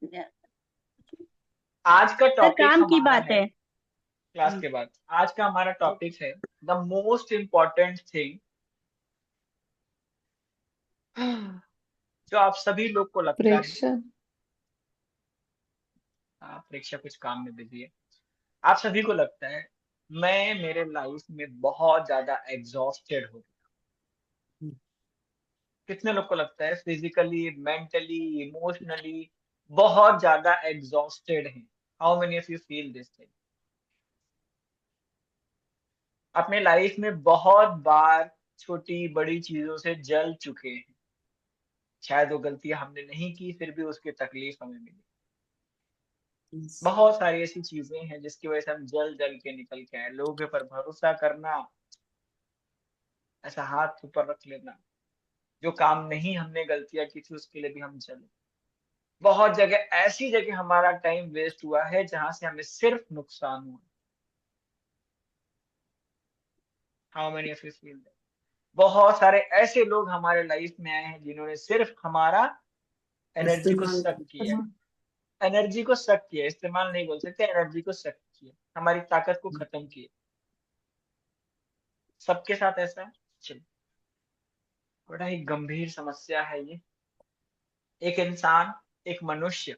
आज का sir topic काम की हमारा बात है है। क्लास के बाद। आज का हमारा टॉपिक है द मोस्ट इम्पोर्टेंट थिंग जो आप सभी लोग को लगता है। प्रेक्षक। परीक्षा कुछ काम में बिजी है। आप सभी को लगता है मैं मेरे लाइफ में बहुत ज्यादा एग्जॉस्टेड हो गया। कितने लोग को लगता है फिजिकली, मेंटली, इमोशनली बहुत ज्यादा एग्जॉस्टेड है? How many of you feel this thing? अपने लाइफ में बहुत बार छोटी बड़ी चीजों से जल चुके हैं। शायद वो गलतियां हमने नहीं की, फिर भी उसकी तकलीफ हमें मिली। बहुत सारी ऐसी चीजें हैं जिसकी वजह से हम जल जल के निकल के आए। लोगों के ऊपर भरोसा करना, ऐसा हाथ ऊपर रख लेना, जो काम नहीं हमने गलतियां की थी उसके लिए भी हम जले। बहुत जगह ऐसी जगह हमारा टाइम वेस्ट हुआ है जहां से हमें सिर्फ नुकसान हुआ। How many of you feel that? बहुत सारे ऐसे लोग हमारे लाइफ में आए हैं जिन्होंने सिर्फ हमारा एनर्जी को इस्तेमाल सक किया करना। है। एनर्जी को सक किया, इस्तेमाल नहीं बोल सकते, एनर्जी को सक किया, हमारी ताकत को खत्म किया। सबके साथ ऐसा है। चलिए, बड़ा ही गंभीर समस्या है ये। एक इंसान, एक मनुष्य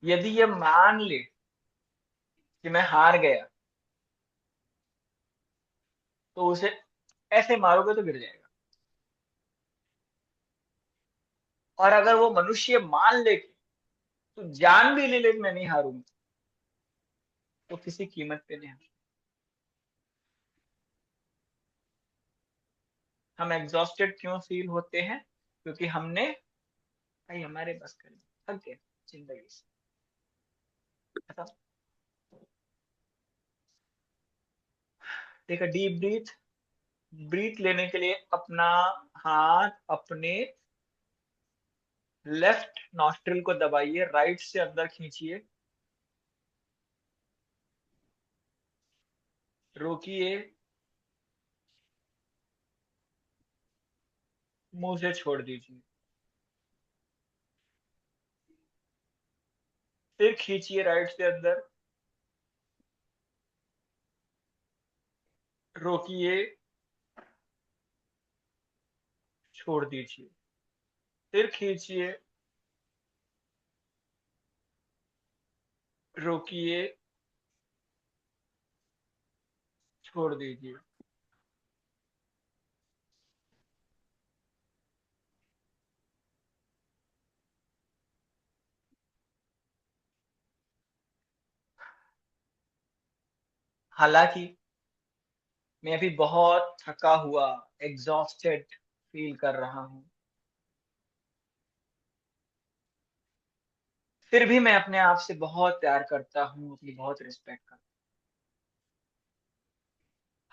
यदि ये मान ले कि मैं हार गया, तो उसे ऐसे मारोगे तो गिर जाएगा। और अगर वो मनुष्य मान ले कि तू जान भी ले कि मैं नहीं हारूंगा, तो किसी कीमत पे नहीं हार। हम एग्जॉस्टेड क्यों फील होते हैं? क्योंकि हमने, भाई हमारे बस कर थक गए जिंदगी से, खत्म। Take a deep breath. Breath लेने के लिए अपना हाथ अपने लेफ्ट नॉस्ट्रिल को दबाइए, राइट से अंदर खींचिए, रोकिए, मुंह से छोड़ दीजिए, फिर खींचिए राइट से अंदर, रोकिए, छोड़ दीजिए, फिर खींचिए, रोकिए, छोड़ दीजिए। हालांकि मैं अभी बहुत थका हुआ, एग्जॉस्टेड फील कर रहा हूं, फिर भी मैं अपने आप से बहुत प्यार करता हूँ, अपनी बहुत रिस्पेक्ट करता हूँ।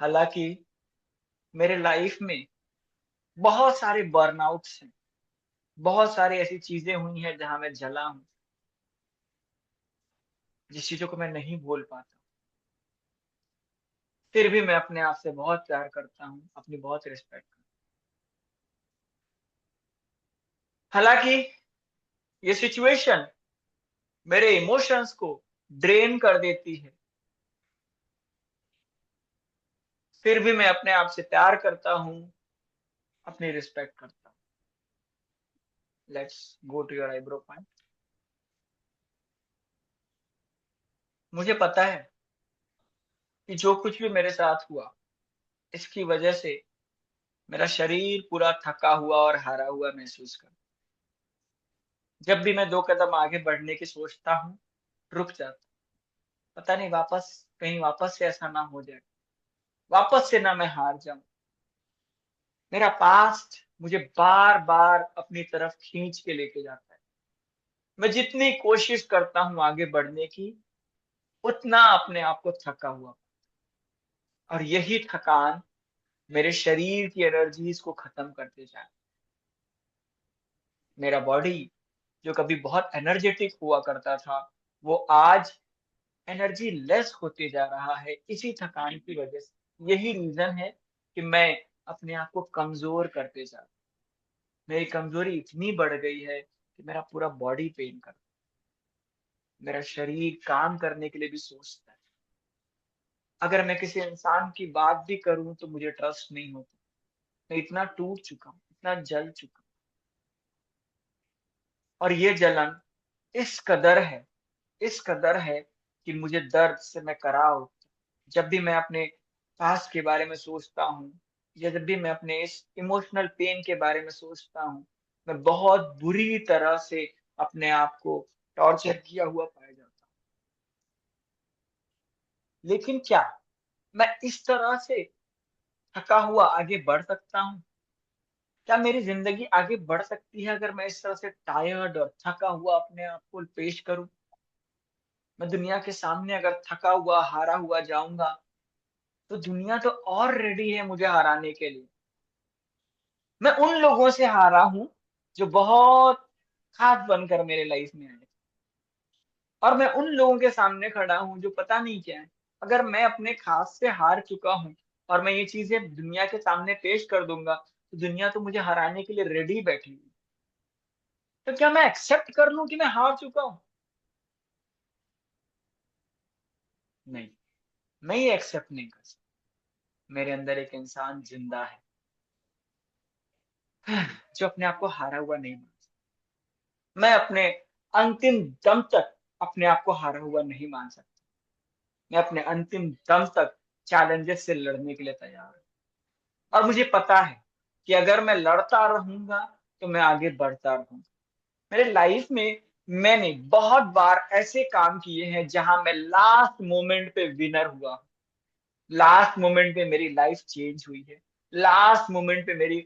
हालांकि मेरे लाइफ में बहुत सारे बर्नआउट्स हैं, बहुत सारी ऐसी चीजें हुई हैं जहां मैं जला हूं, जिस चीजों को मैं नहीं भूल पाता, फिर भी मैं अपने आप से बहुत प्यार करता हूँ, अपनी बहुत रिस्पेक्ट करता हूँ। हालांकि ये सिचुएशन मेरे इमोशंस को ड्रेन कर देती है, फिर भी मैं अपने आप से प्यार करता हूँ, अपनी रिस्पेक्ट करता हूँ। Let's go to your eyebrow point. मुझे पता है कि जो कुछ भी मेरे साथ हुआ, इसकी वजह से मेरा शरीर पूरा थका हुआ और हारा हुआ महसूस कर। जब भी मैं 2 कदम आगे बढ़ने की सोचता हूँ, रुक जाता। पता नहीं वापस, कहीं वापस से ऐसा ना हो जाए, वापस से ना मैं हार जाऊं। मेरा पास्ट मुझे बार बार अपनी तरफ खींच के लेके जाता है। मैं जितनी कोशिश करता हूँ आगे बढ़ने की, उतना अपने आप को थका हुआ, और यही थकान मेरे शरीर की एनर्जीज को खत्म करते जा रहा है। मेरा बॉडी जो कभी बहुत एनर्जेटिक हुआ करता था, वो आज एनर्जी लेस होते जा रहा है, इसी थकान की वजह से। यही रीजन है कि मैं अपने आप को कमजोर करते जा रहा हूं। मेरी कमजोरी इतनी बढ़ गई है कि मेरा पूरा बॉडी पेन कर, मेरा शरीर काम करने के लिए भी सोचता है। अगर मैं किसी इंसान की बात भी करूं तो मुझे ट्रस्ट नहीं होता। मैं इतना टूट चुका हूं, इतना जल चुका हूं। और ये जलन इस कदर है, इस कदर है कि मुझे दर्द से मैं कराह उठता हूं। जब भी मैं अपने पास्ट के बारे में सोचता हूँ, या जब भी मैं अपने इस इमोशनल पेन के बारे में सोचता हूँ, मैं बहुत बुरी तरह से अपने आप को टॉर्चर किया हुआ पाया जाता हूँ। लेकिन क्या मैं इस तरह से थका हुआ आगे बढ़ सकता हूँ? क्या मेरी जिंदगी आगे बढ़ सकती है अगर मैं इस तरह से टायर्ड और थका हुआ अपने आप को पेश करूं? मैं दुनिया के सामने अगर थका हुआ हारा हुआ जाऊंगा, तो दुनिया तो और रेडी है मुझे हराने के लिए। मैं उन लोगों से हारा हूं जो बहुत खास बनकर मेरे लाइफ में आए, और मैं उन लोगों के सामने खड़ा हूं जो पता नहीं क्या है। अगर मैं अपने खास से हार चुका हूं और मैं ये चीजें दुनिया के सामने पेश कर दूंगा, तो दुनिया तो मुझे हराने के लिए रेडी बैठी हुई। तो क्या मैं एक्सेप्ट कर लूं कि मैं हार चुका हूं? नहीं, मैं ये एक्सेप्ट नहीं कर सकता। मेरे अंदर एक इंसान जिंदा है जो अपने आप को हारा हुआ नहीं मानता। मैं अपने अंतिम दम तक अपने आप को हारा हुआ नहीं मान सकता। मैं अपने अंतिम दम तक चैलेंजेस से लड़ने के लिए तैयार हूं। और मुझे पता है कि अगर मैं लड़ता रहूंगा तो मैं आगे बढ़ता रहूंगा। मेरे लाइफ में मैंने बहुत बार ऐसे काम किए हैं जहां मैं लास्ट मोमेंट पे विनर हुआ। लास्ट मोमेंट पे मेरी लाइफ चेंज हुई है। लास्ट मोमेंट पे मेरी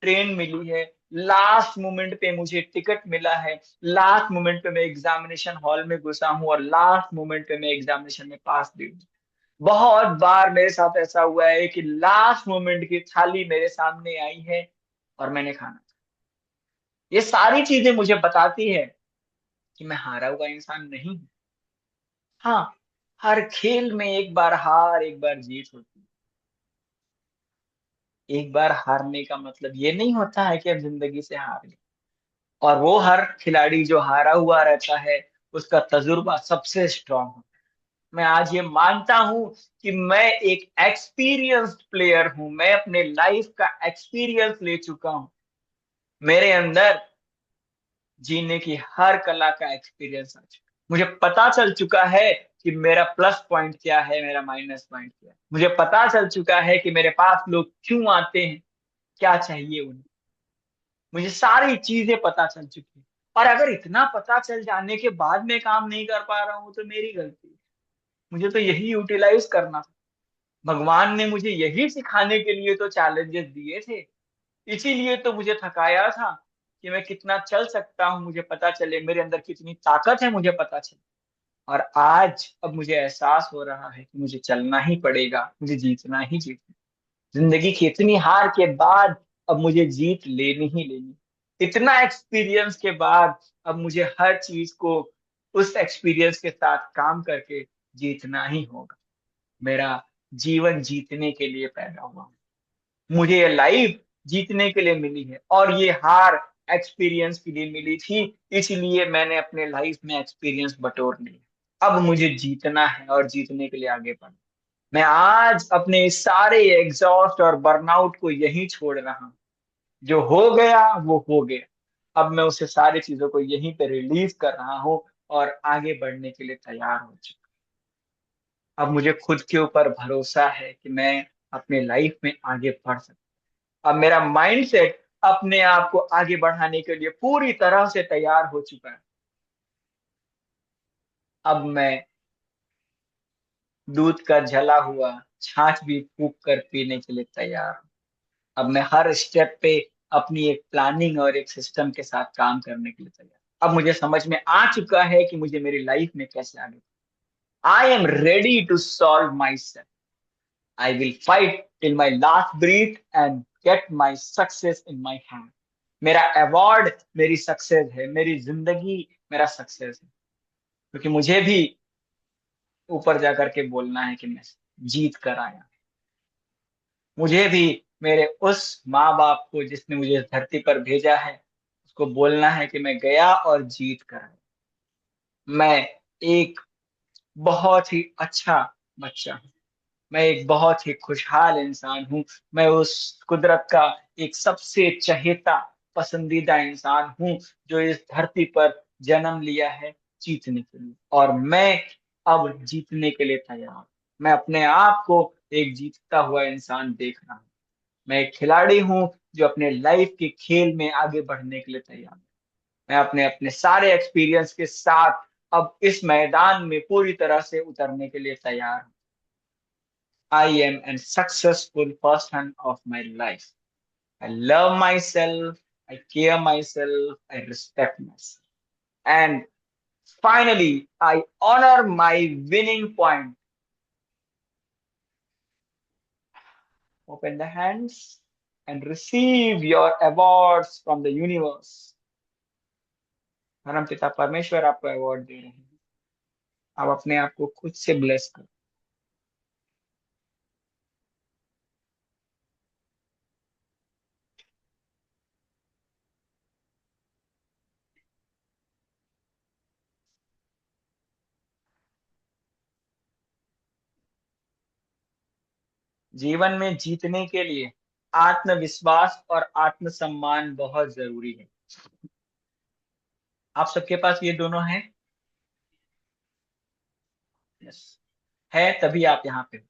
ट्रेन मिली है। लास्ट मोमेंट पे मुझे टिकट मिला है। लास्ट मोमेंट पे मैं एग्जामिनेशन हॉल में घुसा हूँ और लास्ट मोमेंट पे मैं एग्जामिनेशन में पास भी हूँ। बहुत बार मेरे साथ ऐसा हुआ है कि लास्ट मोमेंट की थाली मेरे सामने आई है और मैंने खाना। ये सारी चीजें मुझे बताती है कि मैं हारा हुआ इंसान नहीं हूं। हाँ, हर खेल में एक बार हार एक बार जीत होती है। एक बार हारने का मतलब ये नहीं होता है कि हम जिंदगी से हार गए। और वो हर खिलाड़ी जो हारा हुआ रहता है, उसका तजुर्बा सबसे स्ट्रांग होता है। मैं आज ये मानता हूं कि मैं एक एक्सपीरियंस्ड प्लेयर हूं। मैं अपने लाइफ का एक्सपीरियंस ले चुका हूं। मेरे अंदर जीने की हर कला का एक्सपीरियंस आ चुका। मुझे पता चल चुका है कि मेरा प्लस पॉइंट क्या है, मेरा माइनस पॉइंट क्या है। मुझे पता चल चुका है कि मेरे पास लोग क्यों आते हैं, क्या चाहिए उन्हें। मुझे सारी चीजें पता चल चुकी है। और अगर इतना पता चल जाने के बाद मैं काम नहीं कर पा रहा हूं तो मेरी गलती है। मुझे तो यही यूटिलाइज करना था। भगवान ने मुझे यही सिखाने के लिए तो चैलेंजेस दिए थे। इसीलिए तो मुझे थकाया था कि मैं कितना चल सकता हूँ मुझे पता चले, मेरे अंदर कितनी ताकत है मुझे पता चले। और आज अब मुझे एहसास हो रहा है कि मुझे चलना ही पड़ेगा, मुझे जीतना ही जीतना। जिंदगी की इतनी हार के बाद अब मुझे जीत लेनी ही लेनी। इतना एक्सपीरियंस के बाद अब मुझे हर चीज को उस एक्सपीरियंस के साथ काम करके जीतना ही होगा। मेरा जीवन जीतने के लिए पैदा हुआ हूं। मुझे ये लाइफ जीतने के लिए मिली है, और ये हार एक्सपीरियंस के लिए मिली थी। इसलिए मैंने अपने लाइफ में एक्सपीरियंस बटोर लिया। अब मुझे जीतना है और जीतने के लिए आगे बढ़ना। मैं आज अपने सारे एग्जॉस्ट और बर्नआउट को यहीं छोड़ रहा हूं। जो हो गया वो हो गया। अब मैं उसे सारी चीजों को यहीं पे रिलीज कर रहा हूँ और आगे बढ़ने के लिए तैयार हो चुका। अब मुझे खुद के ऊपर भरोसा है कि मैं अपने लाइफ में आगे बढ़ सकता। अब मेरा माइंडसेट अपने आप को आगे बढ़ाने के लिए पूरी तरह से तैयार हो चुका है। अब मैं दूध का जला हुआ छाछ भी फूंक कर पीने के लिए तैयार हूं। अब मैं हर स्टेप पे अपनी एक प्लानिंग और एक सिस्टम के साथ काम करने के लिए तैयार। अब मुझे समझ में आ चुका है कि मुझे मेरी लाइफ में कैसे आगे। I am ready to solve myself. I will fight till my last breath and get my success in my hand. मेरा अवार्ड मेरी सक्सेस है, मेरी जिंदगी मेरा सक्सेस है। क्योंकि मुझे भी ऊपर जाकर के बोलना है कि मैं जीत कर आया। मुझे भी मेरे उस माँ बाप को जिसने मुझे इस धरती पर भेजा है, उसको बोलना है कि मैं गया और जीत कर आया। मैं एक बहुत ही अच्छा बच्चा हूँ। मैं एक बहुत ही खुशहाल इंसान हूँ। मैं उस कुदरत का एक सबसे चहेता पसंदीदा इंसान हूँ जो इस धरती पर जन्म लिया है जीतने के लिए, और मैं अब जीतने के लिए तैयार हूँ। मैं अपने आप को एक जीतता हुआ इंसान देख रहा हूँ। मैं एक खिलाड़ी हूँ जो अपने लाइफ के खेल में आगे बढ़ने के लिए तैयार हूँ। मैं अपने अपने सारे एक्सपीरियंस के साथ अब इस मैदान में पूरी तरह से उतरने के लिए तैयार हूँ। I am a successful person of my life. I love myself, I care myself, I respect myself. And finally, I honor my winning point. Open the hands and receive your awards from the universe. परम पिता परमेश्वर आपको award दे रहे हैं। आप अपने आप को खुद से ब्लेस करो। जीवन में जीतने के लिए आत्मविश्वास और आत्मसम्मान बहुत जरूरी है। आप सबके पास ये दोनों हैं? यस, है तभी आप यहाँ पे हो।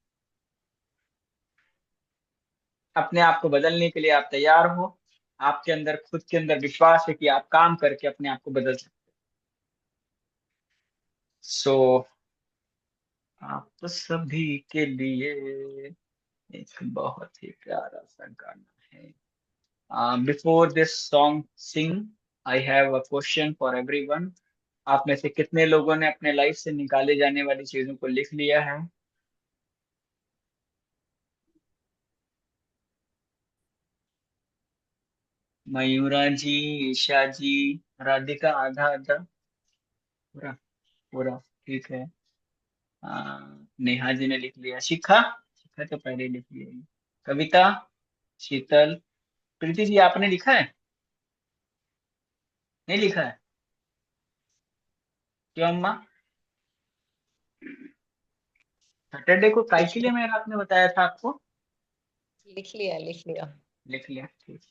अपने आप को बदलने के लिए आप तैयार हो। आपके अंदर खुद के अंदर विश्वास है कि आप काम करके अपने आप को बदल सकते हो। सो आप सभी के लिए एक बहुत ही प्यारा सा गाना है। Before this song Singh, I have a question for everyone. आप में से कितने लोगों ने अपने लाइफ से निकाले जाने वाली चीजों को लिख लिया है? मयूरा जी, ईशा जी, राधिका आधा आधा, पूरा पूरा, ठीक है। नेहा जी ने लिख लिया। शिखा, शिखा तो पहले ही लिख लिया। कविता, शीतल, प्रीति जी आपने लिखा है? नहीं लिखा है? क्यों अम्मा? सैटरडे को काय के लिए मैं रात में बताया था आपको? लिख लिया लिख लिया। लिख लिया, ठीक।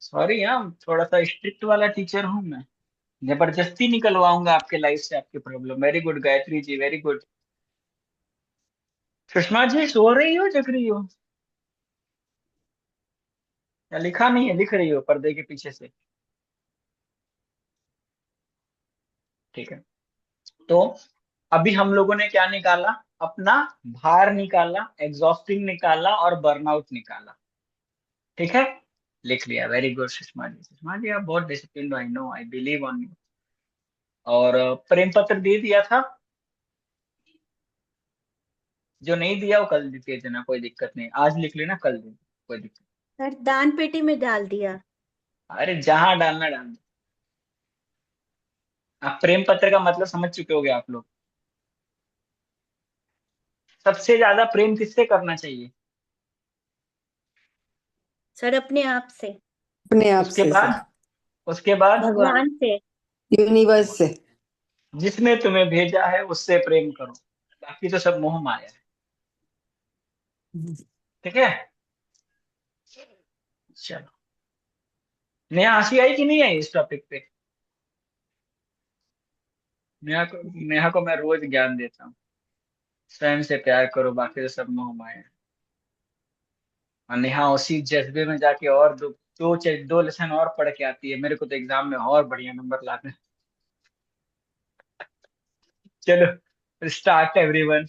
सॉरी, हाँ थोड़ा सा स्ट्रिक्ट वाला टीचर हूँ मैं। जबरदस्ती निकलवाऊंगा आपके लाइफ से आपकी problem. Very good Gayatri ji, very good. Sushma ji सो रही हो, जग रही हो? या लिखा नहीं है, लिख रही हो पर्दे के पीछे से? ठीक है। तो अभी हम लोगों ने क्या निकाला? अपना भार निकाला, एग्जॉस्टिंग निकाला और बर्नआउट निकाला। ठीक है, लिख लिया। Very good Sushma ji. सुषमा जी आप बहुत discipline, I know, I believe on you. और प्रेम पत्र दे दिया था? जो नहीं दिया वो कल दे देना, कोई दिक्कत नहीं। आज लिख लेना, कल दे देना, कोई दिक्कत सर दान पेटी में डाल दिया। नहीं। अरे जहां डालना डाल दो। आप प्रेम पत्र का मतलब समझ चुके होगे आप लोग। सबसे ज्यादा प्रेम किससे करना चाहिए? सर अपने आप से। अपने आप उसके से सर। बाद, उसके बाद भगवान से। यूनिवर्स से। जिसने तुम्हें भेजा है उससे प्रेम करो। बाकी तो सब मोह माया है। ठीक है, चलो। नेहा हंसी आई कि नहीं आई इस टॉपिक पे? नेहा को मैं रोज ज्ञान देता हूँ। स्वयं से प्यार करो, बाकी तो सब मोह माया है। और नेहा उसी जज्बे में जाके और दो लेसन और पढ़ के आती है। मेरे को तो एग्जाम में और बढ़िया नंबर लाते हैं। चलो, स्टार्ट एवरीवन।